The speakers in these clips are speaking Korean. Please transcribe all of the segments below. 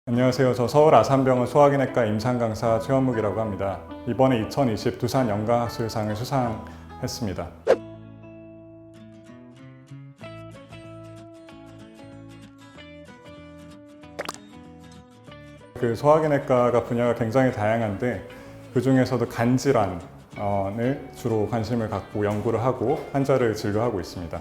안녕하세요. 저 서울 아산병원 소화기내과 임상강사 최원묵이라고 합니다. 이번에 2020 두산 연강학술상을 수상했습니다. 그 소화기내과가 분야가 굉장히 다양한데 그 중에서도 간질환을 주로 관심을 갖고 연구를 하고 환자를 진료하고 있습니다.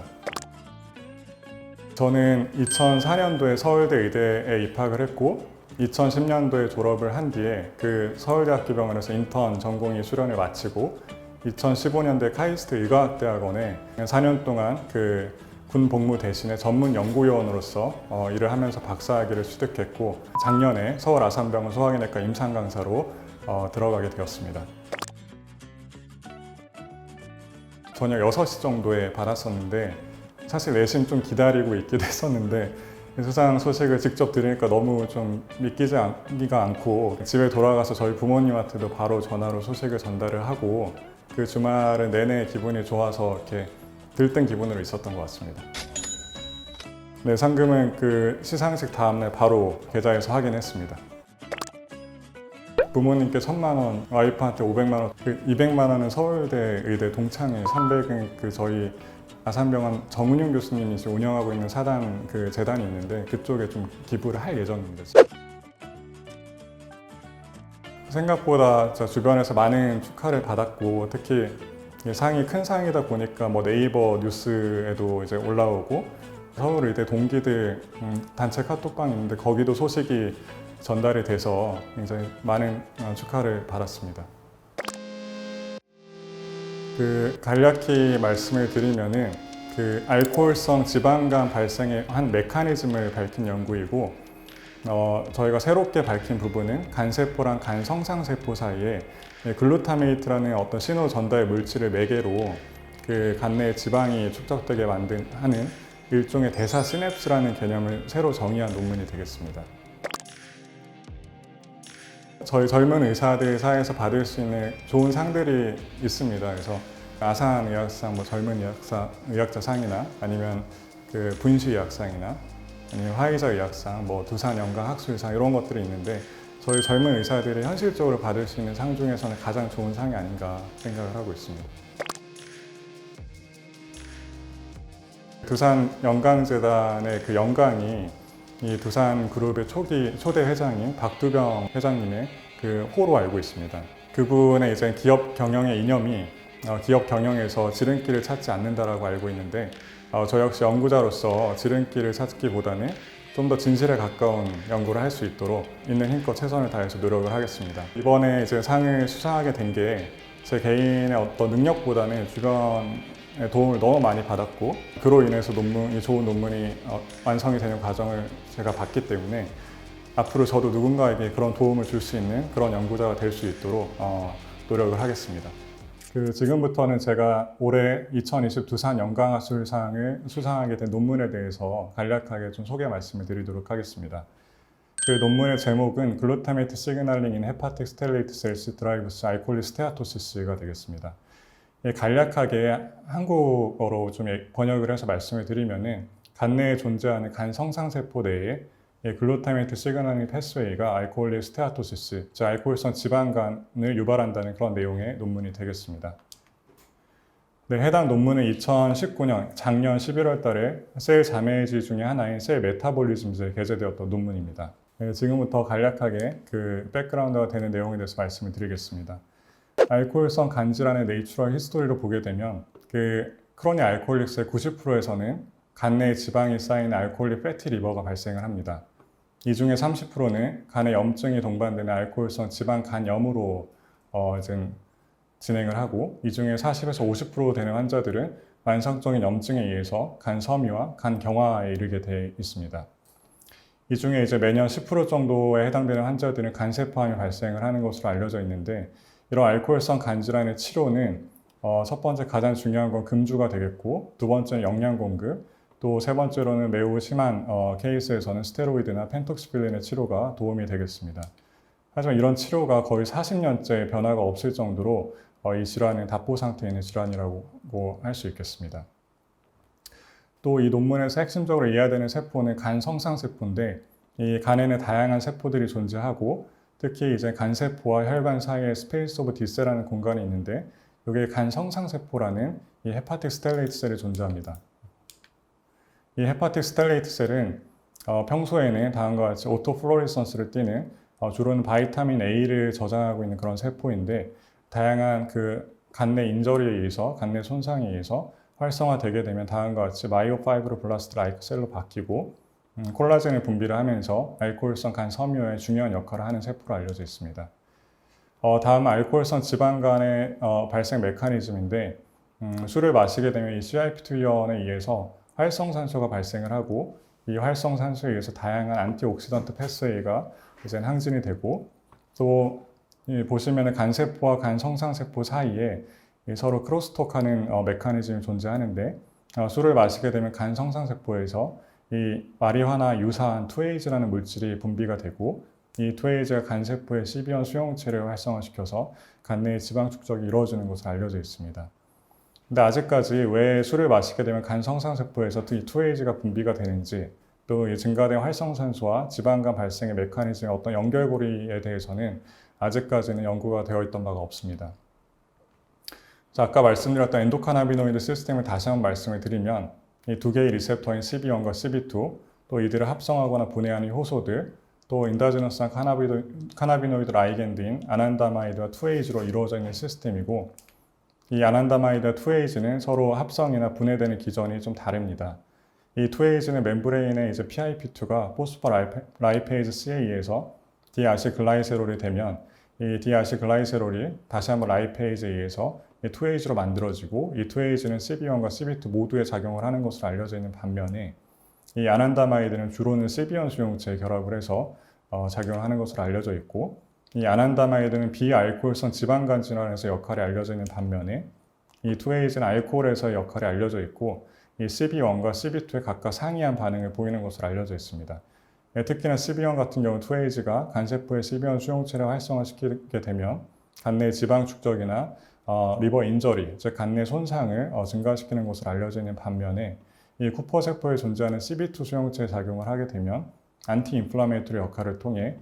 저는 2004년도에 서울대 의대에 입학을 했고 2010년도에 졸업을 한 뒤에 그 서울대학교병원에서 인턴 전공의 수련을 마치고 2015년도에 카이스트 의과학대학원에 4년 동안 그 군 복무 대신에 전문 연구요원으로서 일을 하면서 박사학위를 취득했고 작년에 서울 아산병원 소화기내과 임상강사로 들어가게 되었습니다. 저녁 6시 정도에 받았었는데 사실 내심 좀 기다리고 있기도 했었는데 수상 소식을 직접 들으니까 너무 좀 믿기지가 않고 집에 돌아가서 저희 부모님한테도 바로 전화로 소식을 전달을 하고 그 주말은 내내 기분이 좋아서 이렇게 들뜬 기분으로 있었던 것 같습니다. 네, 상금은 그 시상식 다음날 바로 계좌에서 확인했습니다. 부모님께 1,000만 원, 와이프한테 500만 원, 그 200만 원은 서울대 의대 동창회, 300은 그 저희 아산병원 정은용 교수님이 운영하고 있는 사단 그 재단이 있는데 그쪽에 좀 기부를 할 예정입니다. 생각보다 저 주변에서 많은 축하를 받았고 특히 상이 큰 상이다 보니까 뭐 네이버 뉴스에도 이제 올라오고 서울의대 동기들 단체 카톡방이 있는데 거기도 소식이 전달이 돼서 굉장히 많은 축하를 받았습니다. 그 간략히 말씀을 드리면은 그 알코올성 지방간 발생의 한 메커니즘을 밝힌 연구이고 저희가 새롭게 밝힌 부분은 간세포랑 간성상세포 사이에 글루타메이트라는 어떤 신호 전달 물질을 매개로 그 간내 지방이 축적되게 하는 일종의 대사 시냅스라는 개념을 새로 정의한 논문이 되겠습니다. 저희 젊은 의사들 사이에서 받을 수 있는 좋은 상들이 있습니다. 그래서 아산의학상, 뭐 젊은 의학자 상이나 아니면 그 분시의학상이나 아니면 화의자 의학상, 뭐 두산 연강학술상 이런 것들이 있는데 저희 젊은 의사들이 현실적으로 받을 수 있는 상 중에서는 가장 좋은 상이 아닌가 생각을 하고 있습니다. 두산 연강재단의 그 연강이 이 두산그룹의 초대 회장인 박두병 회장님의 그 호로 알고 있습니다. 그분의 이제 기업 경영의 이념이 기업 경영에서 지름길을 찾지 않는다라고 알고 있는데 저 역시 연구자로서 지름길을 찾기보다는 좀 더 진실에 가까운 연구를 할 수 있도록 있는 힘껏 최선을 다해서 노력을 하겠습니다. 이번에 이제 상을 수상하게 된 게 제 개인의 어떤 능력보다는 주변의 도움을 너무 많이 받았고 그로 인해서 좋은 논문이 완성이 되는 과정을 제가 봤기 때문에 앞으로 저도 누군가에게 그런 도움을 줄 수 있는 그런 연구자가 될 수 있도록 노력을 하겠습니다. 지금부터는 제가 올해 2020 두산 연강학술상을 수상하게 된 논문에 대해서 간략하게 좀 소개 말씀을 드리도록 하겠습니다. 그 논문의 제목은 글루타메이트 시그널링 인 헤파틱 스텔레이트 셀스 드라이브스 알코올리 스테아토시스가 되겠습니다. 간략하게 한국어로 좀 번역을 해서 말씀을 드리면은 간내에 존재하는 간 성상세포 내에 글루타메이트 시그널링 패스웨이가 알코올리 스테아토시스, 즉 알코올성 지방간을 유발한다는 그런 내용의 논문이 되겠습니다. 네, 해당 논문은 2019년 작년 11월 달에 셀 자매지 중에 하나인 셀 메타볼리즘즈에 게재되었던 논문입니다. 네, 지금부터 간략하게 그 백그라운드가 되는 내용에 대해서 말씀을 드리겠습니다. 알코올성 간질환의 내추럴 히스토리로 보게 되면 그 크로닉 알코올릭스의 90%에서는 간내에 지방이 쌓인 알코올릭 패티 리버가 발생을 합니다. 이 중에 30%는 간에 염증이 동반되는 알코올성 지방 간염으로 진행을 하고 이 중에 40에서 50% 되는 환자들은 만성적인 염증에 의해서 간 섬유와 간 경화에 이르게 되어 있습니다. 이 중에 이제 매년 10% 정도에 해당되는 환자들은 간세포암이 발생을 하는 것으로 알려져 있는데 이런 알코올성 간질환의 치료는 첫 번째 가장 중요한 건 금주가 되겠고 두 번째는 영양 공급, 또 세 번째로는 매우 심한 케이스에서는 스테로이드나 펜톡시필린의 치료가 도움이 되겠습니다. 하지만 이런 치료가 거의 40년째 변화가 없을 정도로 이 질환은 답보 상태에 있는 질환이라고 할 수 있겠습니다. 또 이 논문에서 핵심적으로 이해해야 되는 세포는 간 성상세포인데 이 간에는 다양한 세포들이 존재하고 특히 이제 간세포와 혈관 사이에 스페이스 오브 D셀이라는 공간이 있는데 여기에 간 성상세포라는 이 헤파틱 스텔레이트 셀이 존재합니다. 이 헤파틱 스텔레이트 셀은 평소에는 다음과 같이 오토플로리선스를 띠는 주로는 바이타민 A를 저장하고 있는 그런 세포인데 다양한 그 간내 인저리에 의해서 간내 손상에 의해서 활성화되게 되면 다음과 같이 마이오파이브로블라스트 라이크 셀로 바뀌고 콜라겐을 분비를 하면서 알코올성 간 섬유에 중요한 역할을 하는 세포로 알려져 있습니다. 다음 알코올성 지방간의 발생 메커니즘인데 술을 마시게 되면 이 CYP2위원에 의해서 활성산소가 발생을 하고 이 활성산소에 의해서 다양한 안티옥시던트 패스웨이가 이제 항진이 되고 또 보시면은 간세포와 간성상세포 사이에 서로 크로스톡하는 메커니즘이 존재하는데 술을 마시게 되면 간성상세포에서 이 마리화나 유사한 2에이즈라는 물질이 분비가 되고 이 2에이즈가 간세포의 CB1 수용체를 활성화시켜서 간내의 지방 축적이 이루어지는 것으로 알려져 있습니다. 근데 아직까지 왜 술을 마시게 되면 간성상세포에서 이 2에이즈가 분비가 되는지 또 이 증가된 활성산소와 지방간 발생의 메커니즘의 어떤 연결고리에 대해서는 아직까지는 연구가 되어 있던 바가 없습니다. 자, 아까 말씀드렸던 엔도카나비노이드 시스템을 다시 한번 말씀을 드리면 이 두 개의 리셉터인 CB1과 CB2 또 이들을 합성하거나 분해하는 효소들 또 인다지너스한 카나비노이드 라이겐드인 아난다마이드와 2에이즈로 이루어져 있는 시스템이고 이 아난다마이드와 2에이즈는 서로 합성이나 분해되는 기전이 좀 다릅니다. 이 2에이즈는 멤브레인의 이제 PIP2가 포스포라이페이즈 C에 의해서 디아시글라이세롤이 되면 이 디아시글라이세롤이 다시 한번 라이페이즈에 의해서 2에이즈로 만들어지고 이 2에이즈는 CB1과 CB2 모두에 작용을 하는 것으로 알려져 있는 반면에 이 아난다마이드는 주로는 CB1 수용체에 결합을 해서 작용하는 것으로 알려져 있고 이 아난다마이드는 비알코올성 지방간 진화에서 역할이 알려져 있는 반면에 이 2에이즈는 알코올에서의 역할이 알려져 있고 이 CB1과 CB2에 각각 상이한 반응을 보이는 것으로 알려져 있습니다. 특히나 CB1 같은 경우 2에이즈가 간세포의 CB1 수용체를 활성화시키게 되면 간내 지방 축적이나 리버 인저리, 즉 간내 손상을 증가시키는 것으로 알려져 있는 반면에 이 쿠퍼 세포에 존재하는 CB2 수용체에 작용을 하게 되면 안티 인플라메이토리 역할을 통해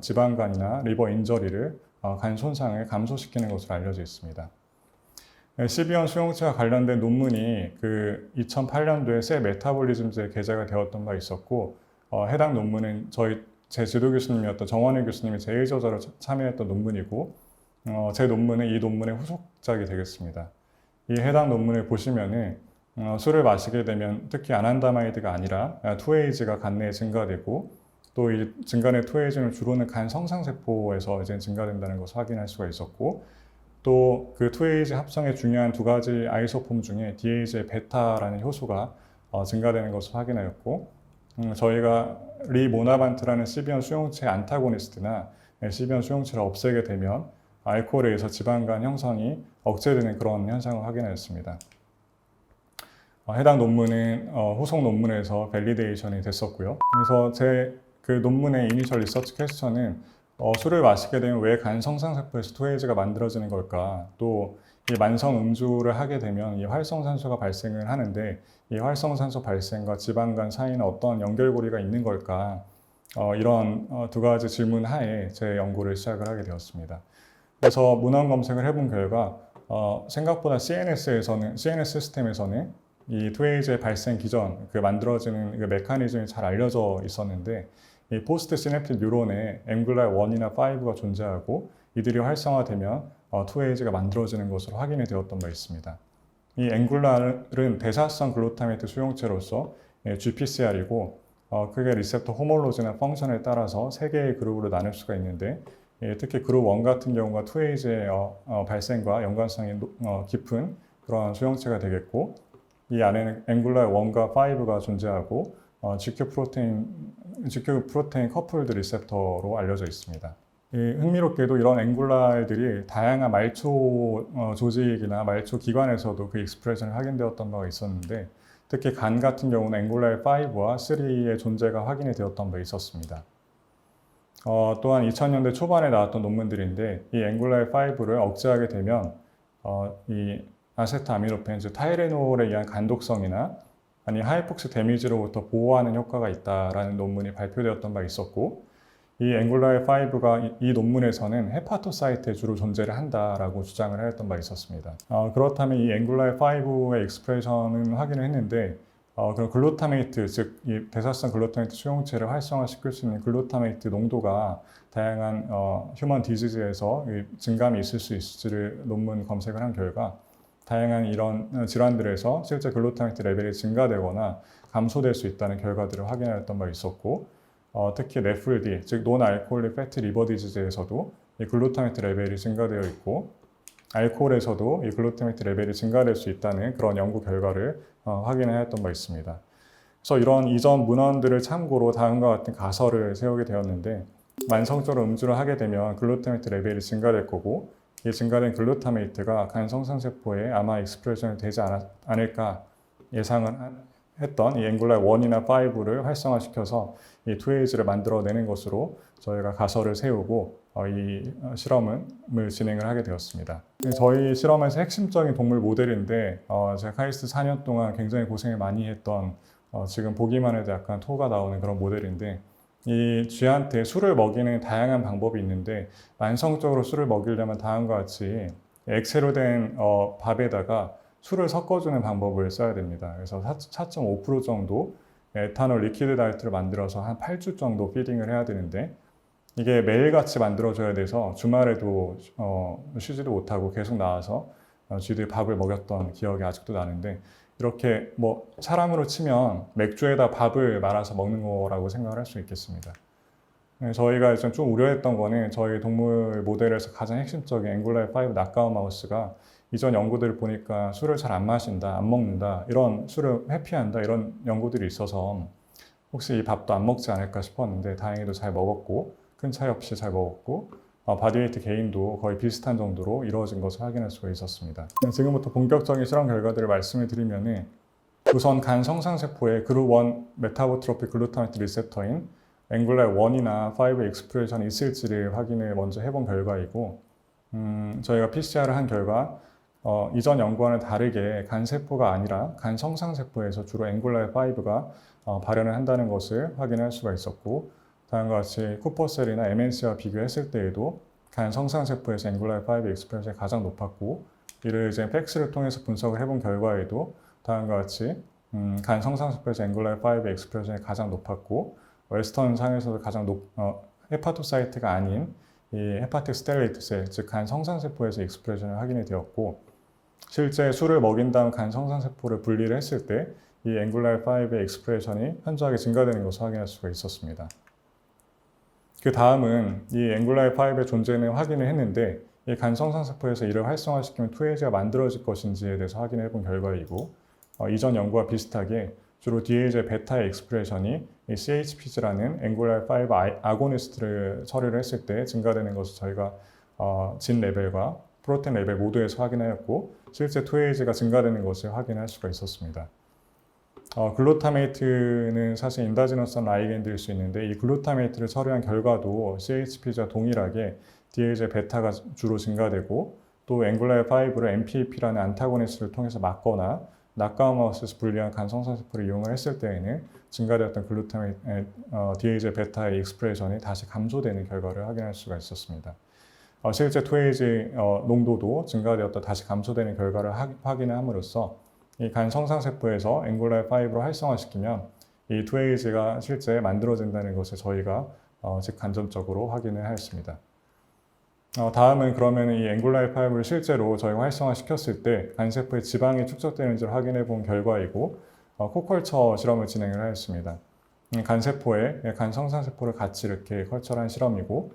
지방간이나 리버 인저리를 간 손상을 감소시키는 것으로 알려져 있습니다. CB1 수용체와 관련된 논문이 그 2008년도에 셀 메타볼리즘즈에 게재가 되었던 바 있었고 해당 논문은 제 지도 교수님이었던 정원일 교수님이 제1저자로 참여했던 논문이고 제 논문은 이 논문의 후속작이 되겠습니다. 이 해당 논문을 보시면은 술을 마시게 되면 특히 아난다마이드가 아니라 2에이즈가 간내에 증가되고 또 이 증가된 2에이즈는 주로는 간 성상세포에서 이제 증가된다는 것을 확인할 수가 있었고 또 그 2에이즈 합성의 중요한 두 가지 아이소폼 중에 DH의 베타라는 효소가 증가되는 것을 확인하였고 저희가 리모나반트라는 CB1 수용체 안타고니스트나 CB1 수용체를 없애게 되면 알코올에 의해서 지방간 형성이 억제되는 그런 현상을 확인하였습니다. 해당 논문은 후속 논문에서 밸리데이션이 됐었고요. 그래서 제 그 논문의 이니셜 리서치 퀘스천은 술을 마시게 되면 왜 간 성상세포에서 2에이즈가 만들어지는 걸까? 또 이 만성 음주를 하게 되면 이 활성산소가 발생을 하는데 이 활성산소 발생과 지방간 사이는 어떤 연결고리가 있는 걸까? 이런 두 가지 질문 하에 제 연구를 시작을 하게 되었습니다. 그래서 문헌 검색을 해본 결과 생각보다 CNS 시스템에서는 이 2에이즈의 발생 기전, 그 만들어지는 그 메커니즘이 잘 알려져 있었는데 이 포스트 시냅틱 뉴런에 앵글라 1이나 5가 존재하고 이들이 활성화되면 2에이즈가 만들어지는 것으로 확인이 되었던 바 있습니다. 이 앵글라는 대사성 글루타메이트 수용체로서 GPCR이고 크게 리셉터 호몰로지나 펑션에 따라서 3개의 그룹으로 나눌 수가 있는데 특히 그룹 1 같은 경우가 2에이즈의 발생과 연관성이 깊은 그런 수용체가 되겠고 이 안에는 앵글라 1과 5가 존재하고 GQ 프로테인 커플드 리셉터로 알려져 있습니다. 흥미롭게도 이런 앵글라들이 다양한 말초 조직이나 말초 기관에서도 그 익스프레션이 확인되었던 바가 있었는데 특히 간 같은 경우는 앵글라 5와 3의 존재가 확인이 되었던 바 있었습니다. 또한 2000년대 초반에 나왔던 논문들인데 이 앵글라 5를 억제하게 되면 이 아세트아미노펜, 즉 타이레놀에 의한 간독성이나 아니 하이폭시 데미지로부터 보호하는 효과가 있다라는 논문이 발표되었던 바 있었고, 이 앵글라이5가 이 논문에서는 헤파토사이트에 주로 존재를 한다라고 주장을 했던 바 있었습니다. 그렇다면 이 앵글라이5의 익스프레션은 확인을 했는데, 그럼 글루타메이트, 즉 이 대사성 글루타메이트 수용체를 활성화시킬 수 있는 글루타메이트 농도가 다양한 휴먼 디지즈에서 증감이 있을 수 있을지를 논문 검색을 한 결과, 다양한 이런 질환들에서 실제 글루타메이트 레벨이 증가되거나 감소될 수 있다는 결과들을 확인했던 바 있었고, 특히 NAFLD, 즉 논알코올릭 패티 리버 디지즈에서도 이 글루타메이트 레벨이 증가되어 있고, 알코올에서도 이 글루타메이트 레벨이 증가될 수 있다는 그런 연구 결과를 확인하였던 바 있습니다. 그래서 이런 이전 문헌들을 참고로 다음과 같은 가설을 세우게 되었는데, 만성적으로 음주를 하게 되면 글루타메이트 레벨이 증가될 거고, 이 증가된 글루타메이트가 간 성상세포에 아마 익스프레션이 되지 않을까 예상을 했던 이 앵글라이 1이나 5를 활성화시켜서 이 2A를 만들어내는 것으로 저희가 가설을 세우고 이 실험을 진행을 하게 되었습니다. 저희 실험에서 핵심적인 동물 모델인데, 제가 카이스트 4년 동안 굉장히 고생을 많이 했던, 지금 보기만 해도 약간 토가 나오는 그런 모델인데, 이 쥐한테 술을 먹이는 다양한 방법이 있는데, 만성적으로 술을 먹이려면 다음과 같이 액체로 된 밥에다가 술을 섞어주는 방법을 써야 됩니다. 그래서 4.5% 정도 에탄올 리퀴드 다이어트를 만들어서 한 8주 정도 피딩을 해야 되는데, 이게 매일같이 만들어줘야 돼서 주말에도 쉬지도 못하고 계속 나와서 쥐들이 밥을 먹였던 기억이 아직도 나는데, 이렇게 뭐 사람으로 치면 맥주에다 밥을 말아서 먹는 거라고 생각을 할 수 있겠습니다. 저희가 좀 우려했던 거는 저희 동물 모델에서 가장 핵심적인 앵글라이5 낙가우 마우스가 이전 연구들을 보니까 술을 잘 안 마신다, 안 먹는다, 이런 술을 회피한다, 이런 연구들이 있어서 혹시 이 밥도 안 먹지 않을까 싶었는데, 다행히도 잘 먹었고, 큰 차이 없이 잘 먹었고, 바디웨이트 게인도 거의 비슷한 정도로 이루어진 것을 확인할 수가 있었습니다. 지금부터 본격적인 실험 결과들을 말씀을 드리면, 우선 간 성상세포에 그룹 1 메타보트로픽 글루타메트 리셉터인 앵글라이 1이나 5의 익스프레션이 있을지를 확인을 먼저 해본 결과이고, 저희가 PCR을 한 결과 이전 연구와는 다르게 간세포가 아니라 간 성상세포에서 주로 앵글라이 5가 발현을 한다는 것을 확인할 수가 있었고, 다음과 같이 쿠퍼셀이나 MNC와 비교했을 때에도 간 성상세포에서 앵글라이 5의 익스프레션이 가장 높았고, 이를 이제 팩스를 통해서 분석을 해본 결과에도 다음과 같이 간 성상세포에서 앵글라이 5의 익스프레션이 가장 높았고, 웨스턴 상에서도 가장 헤파토사이트가 아닌 이 헤파틱 스텔레이트 셀, 즉 간 성상세포에서 익스프레션을 확인이 되었고, 실제 술을 먹인 다음 간 성상세포를 분리를 했을 때 이 앵글라이 5의 익스프레션이 현저하게 증가되는 것을 확인할 수가 있었습니다. 그 다음은 이 앵글라이 5의 존재는 확인을 했는데, 이 간 성상세포에서 이를 활성화시키면 2A가 만들어질 것인지에 대해서 확인해 본 결과이고, 이전 연구와 비슷하게 주로 DHA 베타의 익스프레션이 이 CHPG라는 앵글라이 5 아고니스트를 처리를 했을 때 증가되는 것을 저희가 진 레벨과 프로테인 레벨 모두에서 확인하였고, 실제 2A가 증가되는 것을 확인할 수가 있었습니다. 글루타메이트는 사실 인다지너스한 라이겐드일 수 있는데, 이 글루타메이트를 처리한 결과도 CHPG와 동일하게 DHA 베타가 주로 증가되고, 또 앵글라이 5를 MPAP라는 안타고니스트를 통해서 막거나 낙가우 마우스에서 분리한 간 성상세포를 이용을 했을 때에는 증가되었던 DHA 베타의 익스프레션이 다시 감소되는 결과를 확인할 수가 있었습니다. 실제 2AG 농도도 증가되었다 다시 감소되는 결과를 확인함으로써 이 간 성상세포에서 앵글라이 5로 활성화시키면 이 2AG가 실제 만들어진다는 것을 저희가 직간접적으로 확인을 하였습니다. 다음은 그러면 이 앵글라이 5를 실제로 저희가 활성화시켰을 때 간세포에 지방이 축적되는지를 확인해 본 결과이고, 코컬처 실험을 진행을 하였습니다. 간세포에 간 성상세포를 같이 이렇게 컬처한 실험이고,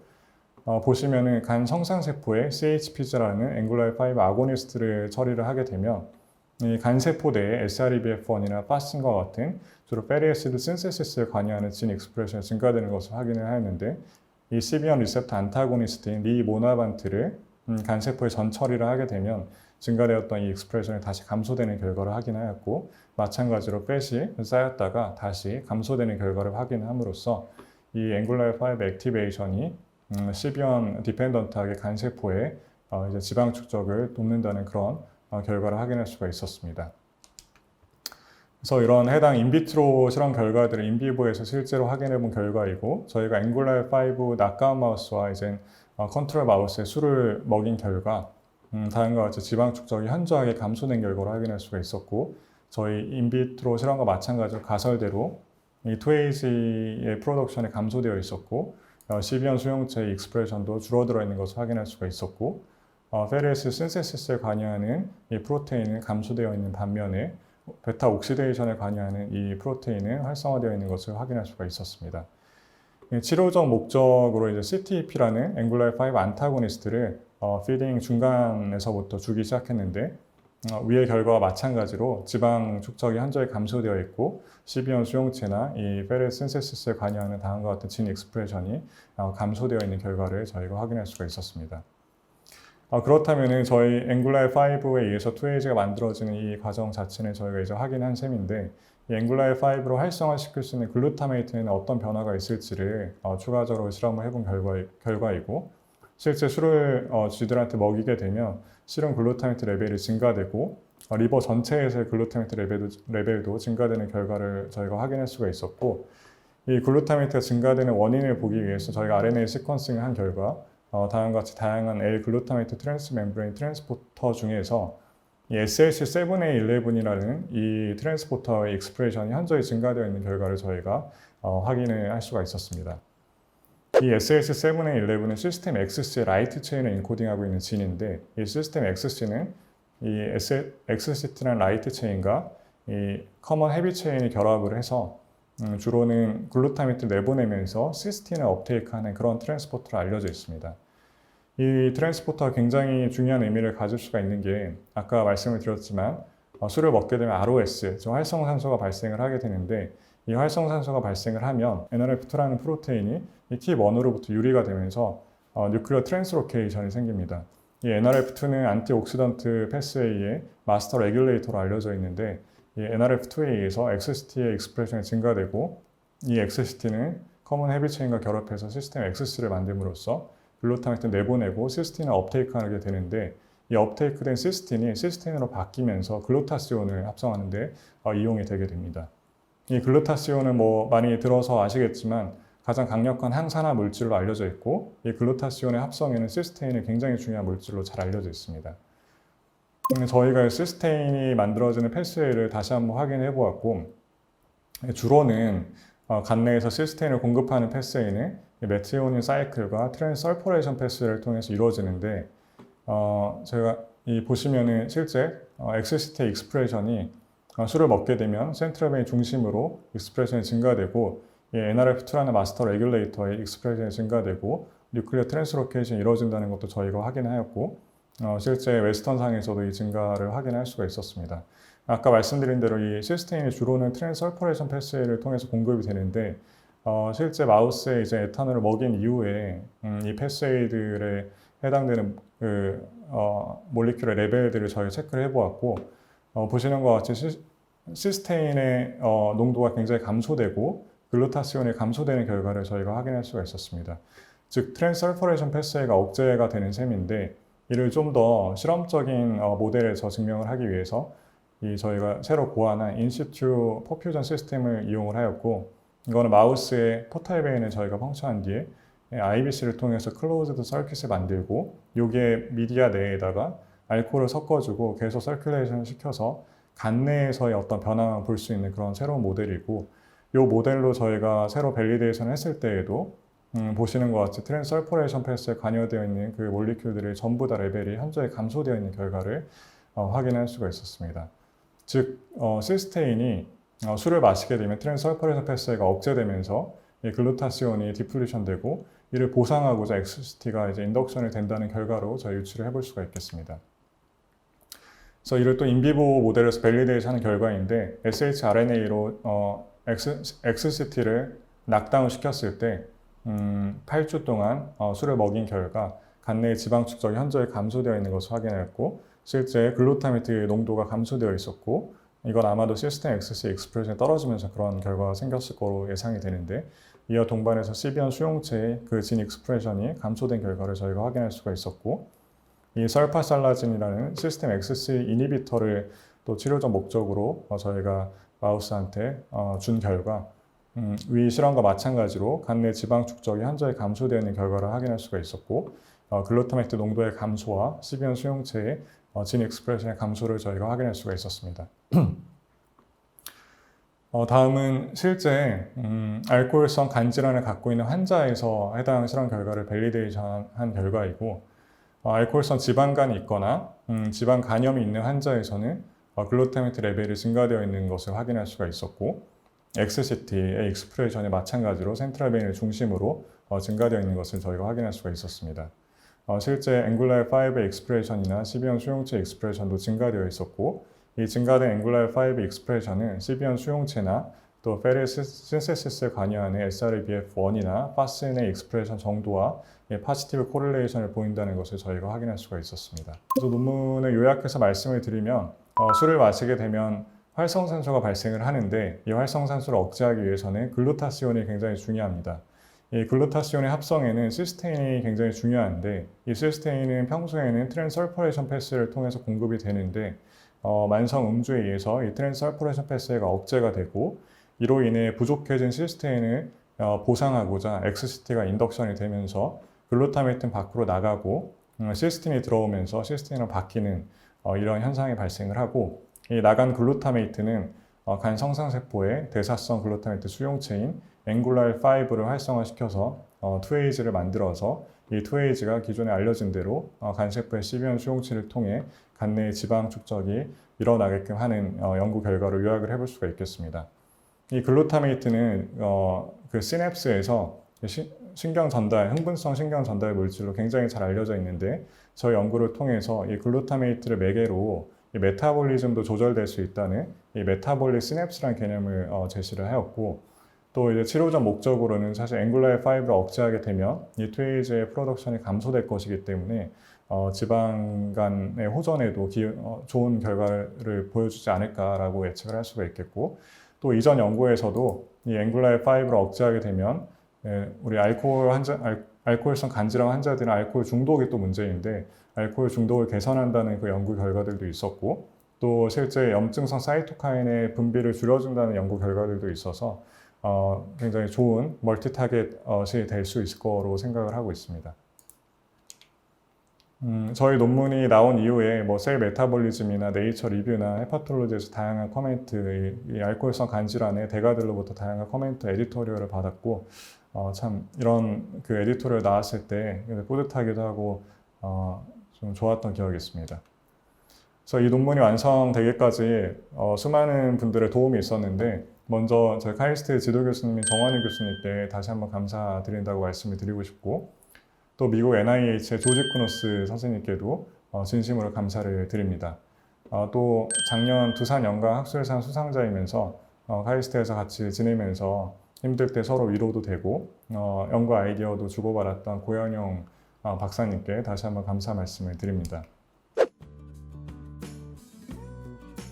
보시면은 간 성상세포에 CHPG라는 앵글라이 5 아고니스트를 처리를 하게 되면 이 간세포 내에 SREBF1이나 파신과 같은 주로 페리에시드 신세시스에 관여하는 진 익스프레션이 증가되는 것을 확인을 하였는데, 이 CB1 리셉터 안타고니스트인 리모나반트를 간세포에 전처리를 하게 되면 증가되었던 이 익스프레션이 다시 감소되는 결과를 확인하였고, 마찬가지로 팻이 쌓였다가 다시 감소되는 결과를 확인함으로써 이 앵글라이 5 액티베이션이 CB1 디펜던트하게 간세포에 이제 지방 축적을 돕는다는 그런 결과를 확인할 수가 있었습니다. 그래서 이런 해당 인비트로 실험 결과들을 인비보에서 실제로 확인해 본 결과이고, 저희가 앵굴라 5 낙가운 마우스와 이제 컨트롤 마우스에 술을 먹인 결과 다음과 같이 지방 축적이 현저하게 감소된 결과를 확인할 수가 있었고, 저희 인비트로 실험과 마찬가지로 가설대로 이 2A의 프로덕션이 감소되어 있었고, 시비언 수용체의 익스프레션도 줄어들어 있는 것을 확인할 수가 있었고, 페레스 신세시스에 관여하는 이 프로테인은 감소되어 있는 반면에 베타 옥시데이션에 관여하는 이 프로테인은 활성화되어 있는 것을 확인할 수가 있었습니다. 치료적 목적으로 이제 CTEP라는 앵굴라 5 안타고니스트를 피딩 중간에서부터 주기 시작했는데, 위의 결과와 마찬가지로 지방 축적이 현저히 감소되어 있고, 시비언 수용체나 이 페레스 신세시스에 관여하는 다음과 같은 진 익스프레션이 감소되어 있는 결과를 저희가 확인할 수가 있었습니다. 그렇다면 저희 앵굴라 5에 의해서 2A가 만들어지는 이 과정 자체는 저희가 이제 확인한 셈인데, 이 앵굴라 5로 활성화시킬 수 있는 글루타메이트에는 어떤 변화가 있을지를 추가적으로 실험을 해본 결과이고, 실제 술을 쥐들한테 먹이게 되면 실은 글루타메이트 레벨이 증가되고, 리버 전체에서의 글루타메이트 레벨도 증가되는 결과를 저희가 확인할 수가 있었고, 이 글루타메이트가 증가되는 원인을 보기 위해서 저희가 RNA 시퀀싱을 한 결과, 다음과 같이 다양한 L-글루타메이트 트랜스 멤브레인 트랜스포터 중에서 이 SLC7A11이라는 이 트랜스포터의 익스프레션이 현저히 증가되어 있는 결과를 저희가 확인을 할 수가 있었습니다. 이 SLC7A11은 시스템 XC의 라이트 체인을 인코딩하고 있는 진인데, 이 시스템 XC는 이 XCT라는 라이트 체인과 이 커먼 헤비 체인이 결합을 해서 주로는 글루타메이트 내보내면서 시스틴을 업테이크하는 그런 트랜스포터로 알려져 있습니다. 이 트랜스포터가 굉장히 중요한 의미를 가질 수가 있는 게, 아까 말씀을 드렸지만 술을 먹게 되면 ROS, 즉 활성산소가 발생을 하게 되는데, 이 활성산소가 발생을 하면 NRF2라는 프로테인이 이 T1으로부터 유리가 되면서 뉴클리어 트랜스로케이션이 생깁니다. 이 NRF2는 안티옥시던트 패스웨이의 마스터 레귤레이터로 알려져 있는데, 이 NRF2에 의해서 XCT의 익스프레션이 증가되고, 이 XCT는 커먼 헤비 체인과 결합해서 시스템 XC를 만듦으로써 글루타메이트 내보내고 시스틴을 업테이크하게 되는데, 이 업테이크된 시스틴이 시스틴으로 바뀌면서 글루타시온을 합성하는 데 이용이 되게 됩니다. 이 글루타시온은 많이 들어서 아시겠지만 가장 강력한 항산화 물질로 알려져 있고, 이 글루타시온의 합성에는 시스테인이 굉장히 중요한 물질로 잘 알려져 있습니다. 저희가 시스테인이 만들어지는 패스웨이를 다시 한번 확인해 보았고, 주로는 간 내에서 시스테인을 공급하는 패스웨이는 메티오닌 사이클과 트랜스설포레이션 패스웨이를 통해서 이루어지는데, 제가 보시면은 실제 XCT 익스프레션이 술을 먹게 되면 센트럴베인 중심으로 익스프레션이 증가되고, 이 NRF2라는 마스터 레귤레이터의 익스프레션이 증가되고 뉴클리어 트랜스로케이션이 이루어진다는 것도 저희가 확인하였고, 실제 웨스턴상에서도 이 증가를 확인할 수가 있었습니다. 아까 말씀드린 대로 이 시스테인이 주로는 트랜스설포레이션 패스웨이를 통해서 공급이 되는데, 실제 마우스에 이제 에탄올을 먹인 이후에 이 패스웨이들에 해당되는 몰리큘의 레벨들을 저희가 체크를 해보았고, 보시는 것 같이 시스테인의 농도가 굉장히 감소되고 글루타시온이 감소되는 결과를 저희가 확인할 수가 있었습니다. 즉 트랜스설포레이션 패스웨이가 억제가 되는 셈인데, 이를 좀 더 실험적인 모델에서 증명을 하기 위해서 저희가 새로 고안한 인시튜 퍼퓨전 시스템을 이용을 하였고, 이거는 마우스의 포탈 베인을 저희가 펑처한 뒤에 IBC를 통해서 클로즈드 서킷을 만들고, 여기에 미디어 내에다가 알코올을 섞어주고 계속 서큘레이션을 시켜서 간 내에서의 어떤 변화만 볼 수 있는 그런 새로운 모델이고, 이 모델로 저희가 새로 밸리데이션을 했을 때에도 보시는 것 같이 트랜스설포레이션 패스에 관여되어 있는 그 몰리큘들이 전부 다 레벨이 현저히 감소되어 있는 결과를 확인할 수가 있었습니다. 즉 시스테인이 술을 마시게 되면 트랜스설포레이션 패스가 억제되면서 이 글루타시온이 디플리션 되고, 이를 보상하고자 XCT가 이제 인덕션이 된다는 결과로 저희 유출을 해볼 수가 있겠습니다. 그래서 이를 또 인비보 모델에서 밸리데이션 하는 결과인데, shRNA로 XCT를 낙다운 시켰을 때 8주 동안 술을 먹인 결과 간 내의 지방 축적이 현저히 감소되어 있는 것을 확인했고, 실제 글루타메이트 농도가 감소되어 있었고, 이건 아마도 시스템 XC 익스프레션이 떨어지면서 그런 결과가 생겼을 거로 예상이 되는데, 이와 동반해서 시비언 수용체의 그 진 익스프레션이 감소된 결과를 저희가 확인할 수가 있었고, 이 설파살라진이라는 시스템 XC 이니비터를 또 치료적 목적으로 저희가 마우스한테 준 결과 위 실험과 마찬가지로 간내 지방 축적이 현저히 감소되어 있는 결과를 확인할 수가 있었고 글루타메트 농도의 감소와 시비온 수용체의 진 익스프레션의 감소를 저희가 확인할 수가 있었습니다. 다음은 실제 알코올성 간질환을 갖고 있는 환자에서 해당 실험 결과를 밸리데이션한 결과이고 알코올성 지방간이 있거나 지방 간염이 있는 환자에서는 글루타메트 레벨이 증가되어 있는 것을 확인할 수가 있었고 XCT의 익스프레션이 마찬가지로 센트럴베인을 중심으로 증가되어 있는 것을 저희가 확인할 수가 있었습니다. 실제 앵글라의5의 익스프레션이나 시비온 수용체 익스프레션도 증가되어 있었고 이 증가된 앵글라의5 익스프레션은 시비온 수용체나 또 페리스 신세시스에 관여하는 SRABF1이나 파스인의 익스프레션 정도와 파지티브 코릴레이션을 보인다는 것을 저희가 확인할 수가 있었습니다. 그래서 논문을 요약해서 말씀을 드리면 술을 마시게 되면 활성산소가 발생을 하는데 이 활성산소를 억제하기 위해서는 글루타시온이 굉장히 중요합니다. 이 글루타시온의 합성에는 시스테인이 굉장히 중요한데 이 시스테인은 평소에는 트랜스설퍼레이션 패스를 통해서 공급이 되는데 만성 음주에 의해서 이 트랜스설퍼레이션 패스가 억제가 되고 이로 인해 부족해진 시스테인을 보상하고자 XCT가 인덕션이 되면서 글루타메트는 밖으로 나가고 시스틴이 들어오면서 시스틴으로 바뀌는 이런 현상이 발생을 하고 이 나간 글루타메이트는 간 성상세포의 대사성 글루타메트 수용체인 앵글라일5를 활성화시켜서 2AG를 만들어서 이 2AG가 기존에 알려진 대로 간세포의 시비온 수용체를 통해 간내의 지방 축적이 일어나게끔 하는 연구 결과를 요약을 해볼 수가 있겠습니다. 이 글루타메이트는 그 시냅스에서 신경 전달, 흥분성 신경 전달 물질로 굉장히 잘 알려져 있는데 저희 연구를 통해서 이 글루타메이트를 매개로 이 메타볼리즘도 조절될 수 있다는 이 메타볼릭 시냅스라는 개념을 제시를 하였고 또 이제 치료적 목적으로는 사실 앵글라의5를 억제하게 되면 이 2AG의 프로덕션이 감소될 것이기 때문에 지방간의 호전에도 좋은 결과를 보여주지 않을까라고 예측을 할 수가 있겠고 또 이전 연구에서도 이 앵글라의5를 억제하게 되면 우리 알코올성 간질환 환자들은 알코올 중독이 또 문제인데 알코올 중독을 개선한다는 그 연구 결과들도 있었고 또 실제 염증성 사이토카인의 분비를 줄여준다는 연구 결과들도 있어서 굉장히 좋은 멀티 타겟이 될 수 있을 거로 생각을 하고 있습니다. 저희 논문이 나온 이후에 셀 메타볼리즘이나 네이처 리뷰나 헤파톨로지에서 다양한 코멘트, 이 알코올성 간질환의 대가들로부터 다양한 코멘트, 에디토리얼을 받았고 참 이런 그 에디토리얼 나왔을 때 뿌듯하기도 하고 좀 좋았던 기억이 있습니다. 그래서 이 논문이 완성되기까지 수많은 분들의 도움이 있었는데 먼저 저희 카이스트 지도 교수님인 정환희 교수님께 다시 한번 감사드린다고 말씀을 드리고 싶고 또 미국 NIH의 조지 쿠노스 선생님께도 진심으로 감사를 드립니다. 또 작년 두산 연강 학술상 수상자이면서 카이스트에서 같이 지내면서 힘들 때 서로 위로도 되고 연구 아이디어도 주고받았던 고현용 박사님께 다시 한번 감사 말씀을 드립니다.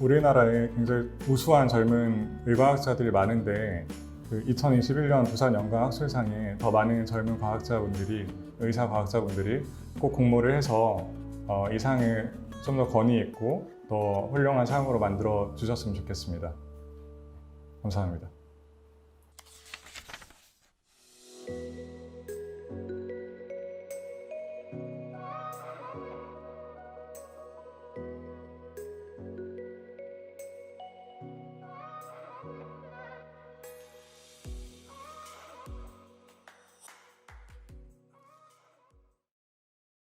우리나라에 굉장히 우수한 젊은 의과학자들이 많은데 2021년 두산 연강 학술상에 더 많은 젊은 과학자분들이 의사 과학자분들이 꼭 공모를 해서 이 상을 좀 더 권위 있고 더 훌륭한 상으로 만들어 주셨으면 좋겠습니다. 감사합니다.